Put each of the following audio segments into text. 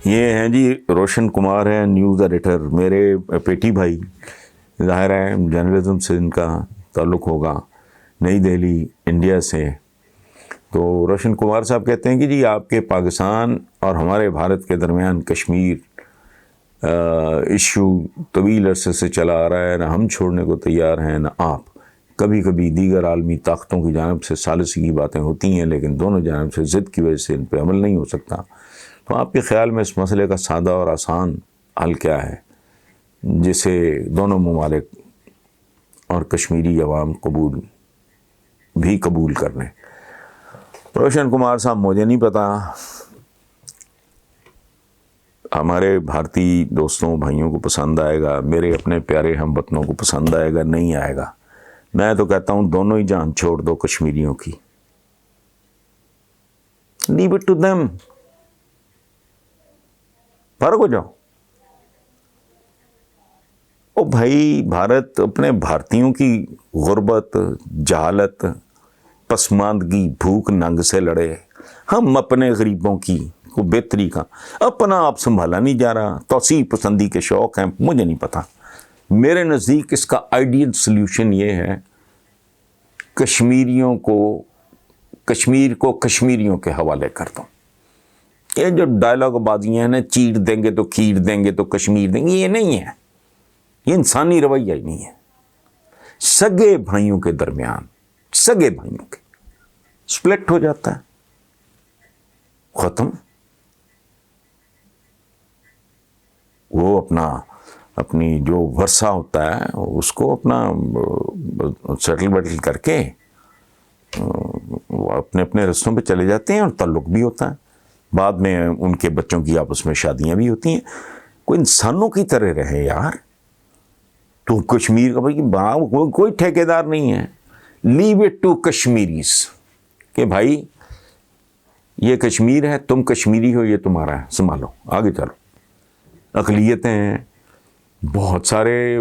ये हैं जी रोशन कुमार हैं, न्यूज़ एडिटर, मेरे पेटी भाई। ज़ाहिर है जर्नलिज्म से इनका ताल्लुक़ होगा, नई दिल्ली इंडिया से। तो रोशन कुमार साहब कहते हैं कि जी आपके पाकिस्तान और हमारे भारत के दरमियान कश्मीर इशू तवील अरसे से चला आ रहा है, ना हम छोड़ने को तैयार हैं ना आप। कभी कभी दीगर आलमी ताकतों की जानब से सालिसी की बातें होती हैं, लेकिन दोनों जानब से ज़िद की वजह से इन पर अमल नहीं हो सकता। तो आपके ख़्याल में इस मसले का सादा और आसान हल क्या है जिसे दोनों ममालिक और कश्मीरी अवाम कबूल कर लें? रोशन कुमार साहब, मुझे नहीं पता हमारे भारतीय दोस्तों भाइयों को पसंद आएगा, मेरे अपने प्यारे हमवतनों को पसंद आएगा नहीं आएगा। मैं तो कहता हूँ दोनों ही जान छोड़ दो कश्मीरियों की। लीव इट टू देम, फर्क हो जाओ। ओ भाई, भारत अपने भारतीयों की गुर्बत, जहालत, पसमानदगी, भूख नंग से लड़े। हम अपने गरीबों की को बेहतरी का अपना आप संभाला नहीं जा रहा। तोसी पसंदी के शौक़ हैं, मुझे नहीं पता। मेरे नज़दीक इसका आइडियल सल्यूशन ये है, कश्मीर को कश्मीरियों के हवाले कर दो। ये जो डायलॉग बाजियाँ हैं ना, चीर देंगे तो खीर देंगे तो कश्मीर देंगे, ये नहीं है। ये इंसानी रवैया ही नहीं है। सगे भाइयों के दरमियान, सगे भाइयों के स्प्लिट हो जाता है, ख़त्म। वो अपनी जो वर्षा होता है उसको अपना सेटल बेटल करके वो अपने अपने रास्तों पे चले जाते हैं और ताल्लुक़ भी होता है। बाद में उनके बच्चों की आपस में शादियां भी होती हैं। कोई इंसानों की तरह रहे यार। तो कश्मीर का भाई कोई ठेकेदार नहीं है। लीव इट टू कश्मीरीज कि भाई ये कश्मीर है, तुम कश्मीरी हो, ये तुम्हारा है, संभालो, आगे चलो। अक़लियतें हैं, बहुत सारे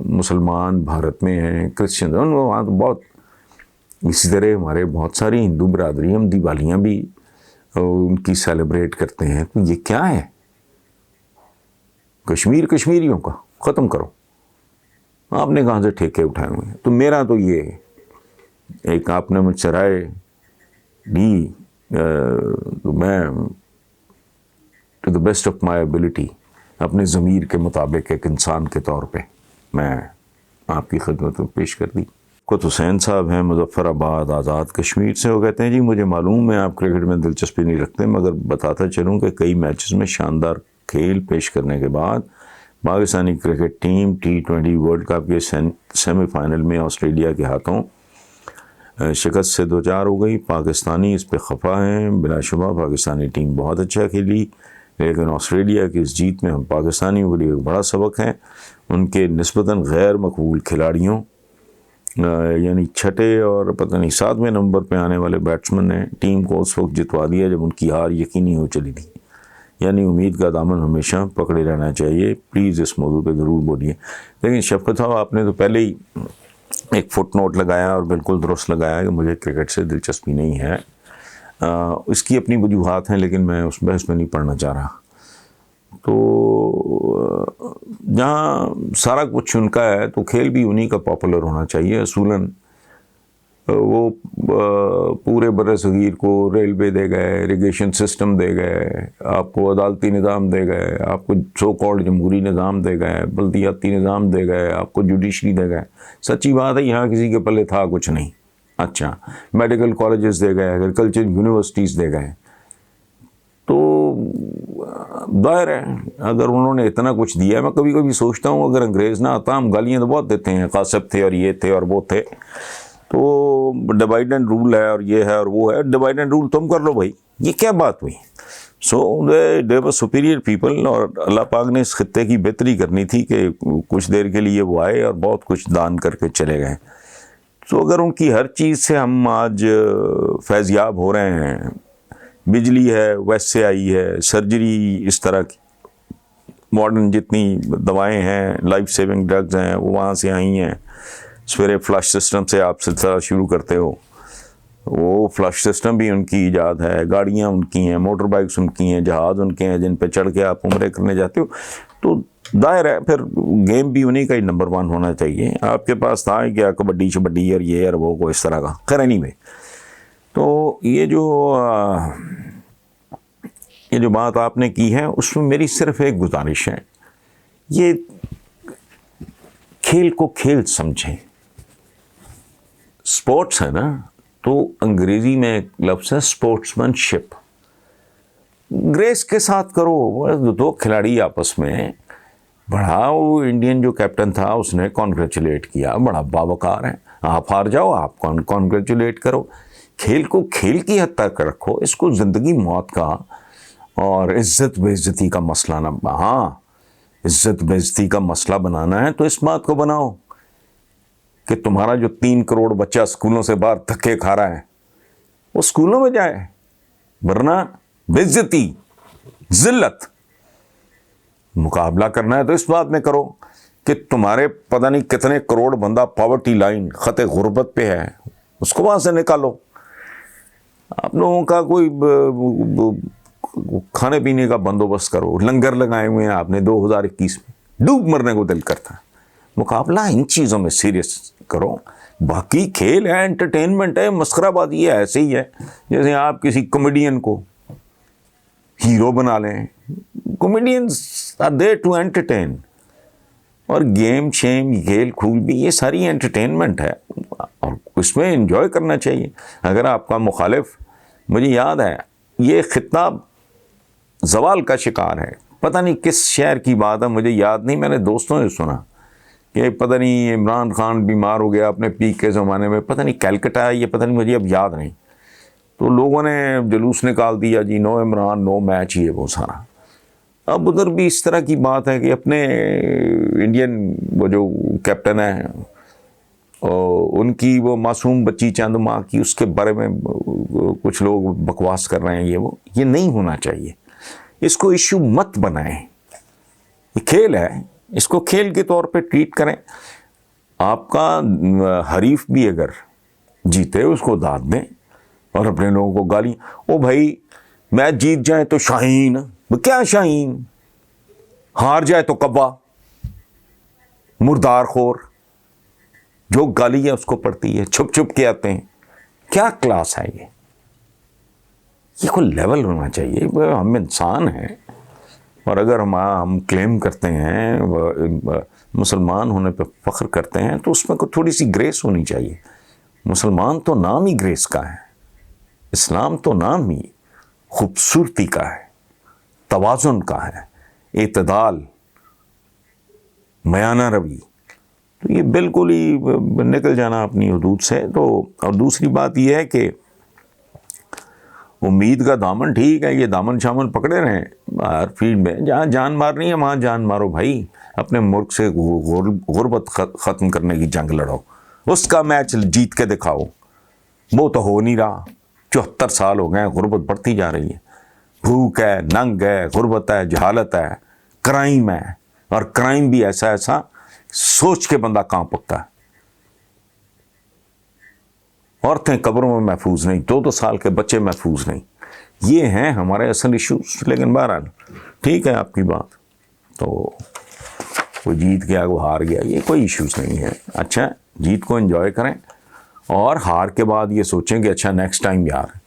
मुसलमान भारत में हैं, क्रिश्चियन वहाँ तो बहुत। इसी तरह हमारे बहुत सारी हिंदू बरादरी, हम दिवालियाँ भी उनकी सेलिब्रेट करते हैं। तो ये क्या है? कश्मीर कश्मीरियों का ख़त्म करो। आपने कहाँ से ठेके उठाए हुए हैं? तो मेरा तो ये एक आपने मुझसे राय ली, तो मैं to the best of my ability अपने ज़मीर के मुताबिक एक इंसान के तौर पे मैं आपकी खिदमत में पेश कर दी। कुत हुसैन साहब हैं, मुज़फ़्फ़राबाद, आज़ाद कश्मीर से। वो कहते हैं जी मुझे मालूम है आप क्रिकेट में दिलचस्पी नहीं रखते, मगर बताता चलूँ कि कई मैचेस में शानदार खेल पेश करने के बाद Pakistani cricket team T20 world cup के सेमीफाइनल में ऑस्ट्रेलिया के हाथों शिकस्त से दो चार हो गई। पाकिस्तानी इस पर खफा हैं। बिलाशुबा पाकिस्तानी टीम बहुत अच्छा खेली, लेकिन ऑस्ट्रेलिया की इस जीत में हम पाकिस्तानियों के लिए एक बड़ा सबक है। उनके निस्बतन गैर मकबूल खिलाड़ियों यानी छठे और पता नहीं 7वें नंबर पे आने वाले बैट्समैन ने टीम को उस वक्त जितवा दिया जब उनकी हार यकीनी हो चली थी। यानी उम्मीद का दामन हमेशा पकड़े रहना चाहिए। प्लीज़ इस मौजू पे ज़रूर बोलिए। लेकिन शफ़क़त साहब, आपने तो पहले ही एक फुट नोट लगाया और बिल्कुल दुरुस्त लगाया कि मुझे क्रिकेट से दिलचस्पी नहीं है। इसकी अपनी वजूहात हैं, लेकिन मैं उस बहस में नहीं पढ़ना चाह रहा। तो जहाँ सारा कुछ उनका है तो खेल भी उन्हीं का पॉपुलर होना चाहिए। असूलन वो पूरे बर्र-ए-सग़ीर को रेलवे दे गए, इरिगेशन सिस्टम दे गए, आपको अदालती निज़ाम दे गए, आपको सो कॉल्ड जमहूरी निज़ाम दे गए, बल्दियाती निज़ाम दे गए, आपको जुडिशरी दे गए। सच्ची बात है, यहाँ किसी के पल्ले था कुछ नहीं। अच्छा, मेडिकल कॉलेजेस दे गए, एग्रीकल्चर यूनिवर्सिटीज़ दे गए। तो दायर है, अगर उन्होंने इतना कुछ दिया, मैं कभी कभी सोचता हूँ अगर अंग्रेज़ ना आता, हम गालियाँ तो बहुत देते हैं, कासिब थे और ये थे और वो थे, तो डिवाइड एंड रूल है और ये है और वो है। डिवाइड एंड रूल तुम कर लो भाई, ये क्या बात हुई? सो दे वर सुपीरियर पीपल, और अल्लाह पाक ने इस खित्ते की बेहतरी करनी थी कि कुछ देर के लिए वो आए और बहुत कुछ दान करके चले गए। तो अगर उनकी हर चीज़ से हम आज फैज़याब हो रहे हैं, बिजली है वेस्ट से आई है, सर्जरी इस तरह की मॉडर्न जितनी दवाएं हैं, लाइफ सेविंग ड्रग्स हैं, वो वहाँ से आई हैं। सवेरे फ्लश सिस्टम से आप सिलसिला शुरू करते हो वो फ्लश सिस्टम भी उनकी ईजाद है, गाड़ियाँ उनकी हैं, मोटर बाइक्स उनकी हैं, जहाज़ उनके हैं जिन पे चढ़ के आप उम्रे करने जाते हो। तो दायर है फिर गेम भी उन्हीं का ही नंबर 1 होना चाहिए। आपके पास था क्या कबड्डी शबड्डी और ये और वो को इस तरह का, खैर एनीवे। तो ये जो बात आपने की है उसमें मेरी सिर्फ एक गुजारिश है, ये खेल को खेल समझें। स्पोर्ट्स है ना, तो अंग्रेजी में एक लफ्ज़ है स्पोर्ट्समैनशिप, ग्रेस के साथ करो। 2 खिलाड़ी आपस में, बड़ा वो इंडियन जो कैप्टन था उसने कॉन्ग्रेचुलेट किया, बड़ा बावकार है। आप हार जाओ, आप कॉन्ग्रेचुलेट करो। खेल को खेल की हद तक रखो, इसको ज़िंदगी मौत का और इज़्ज़त बेइज़्ज़ती का मसला ना। हाँ, इज़्ज़त बेइज़्ज़ती का मसला बनाना है तो इस बात को बनाओ कि तुम्हारा जो 3 करोड़ बच्चा स्कूलों से बाहर धक्के खा रहा है वो स्कूलों में जाए, वरना बेइज्जती, जिल्लत। मुकाबला करना है तो इस बात में करो कि तुम्हारे पता नहीं कितने करोड़ बंदा पॉवर्टी लाइन, खते गुर्बत पे है, उसको वहां से निकालो। आप लोगों का कोई खाने पीने का बंदोबस्त करो, लंगर लगाए हुए हैं आपने 2021 में, डूब मरने को दिल करता है। मुकाबला इन चीज़ों में सीरियस करो। बाकी खेल है, एंटरटेनमेंट है, मस्खराबाजी है, ऐसे ही है जैसे आप किसी कॉमेडियन को हीरो बना लें। Comedians are there to entertain, और गेम शेम खेल खूल भी ये सारी एंटरटेनमेंट है और उसमें एंजॉय करना चाहिए। अगर आपका मुखालिफ, मुझे याद है ये खिताब जवाल का शिकार है, पता नहीं किस शहर की बात है, मुझे याद नहीं, मैंने दोस्तों से सुना कि पता नहीं इमरान खान बीमार हो गया अपने पीक के ज़माने में, पता नहीं कलकत्ता है, ये पता नहीं, मुझे अब याद नहीं। तो लोगों ने जुलूस निकाल दिया जी, नो इमरान नो मैच, ये वो सारा। अब उधर भी इस तरह की बात है कि अपने इंडियन वो जो कैप्टन है और उनकी वो मासूम बच्ची चंद माँ की, उसके बारे में कुछ लोग बकवास कर रहे हैं। ये नहीं होना चाहिए। इसको इश्यू मत बनाएं। ये खेल है, इसको खेल के तौर पे ट्रीट करें। आपका हरीफ भी अगर जीते उसको दाद दें और अपने लोगों को गाली, ओ भाई मैच जीत जाए तो शाहीन, क्या शाहीन, हार जाए तो कब्बा, मुर्दार खोर, जो गाली है उसको पड़ती है, छुप छुप के आते हैं। क्या क्लास है ये कोई लेवल होना चाहिए। हम इंसान हैं और अगर हम क्लेम करते हैं, मुसलमान होने पे फ़ख्र करते हैं, तो उसमें कोई थोड़ी सी ग्रेस होनी चाहिए। मुसलमान तो नाम ही ग्रेस का है, इस्लाम तो नाम ही खूबसूरती का है, तवाज़ुन का है, एतदाल, मयाना रवी। तो ये बिल्कुल ही निकल जाना अपनी हुदूद से। तो और दूसरी बात ये है कि उम्मीद का दामन, ठीक है, ये दामन शामन पकड़े रहें हर फील्ड में, जहाँ जान मारनी है वहाँ जान मारो भाई। अपने मुल्क से गुर्बत ख़त्म करने की जंग लड़ो, उसका मैच जीत के दिखाओ। वो तो हो नहीं रहा, 74 साल हो गए, गुर्बत बढ़ती जा रही है। भूख है, नंग है, गुर्बत है, जहालत है, क्राइम है, और क्राइम भी ऐसा ऐसा सोच के बंदा कांप पकता है। औरतें कब्रों में महफूज नहीं, 2-2 साल के बच्चे महफूज नहीं। ये हैं हमारे असल इश्यूज। लेकिन बहरहाल ठीक है आपकी बात, तो वो जीत गया वो हार गया, ये कोई इश्यूज नहीं है। अच्छा, जीत को एंजॉय करें और हार के बाद ये सोचें कि अच्छा नेक्स्ट टाइम यार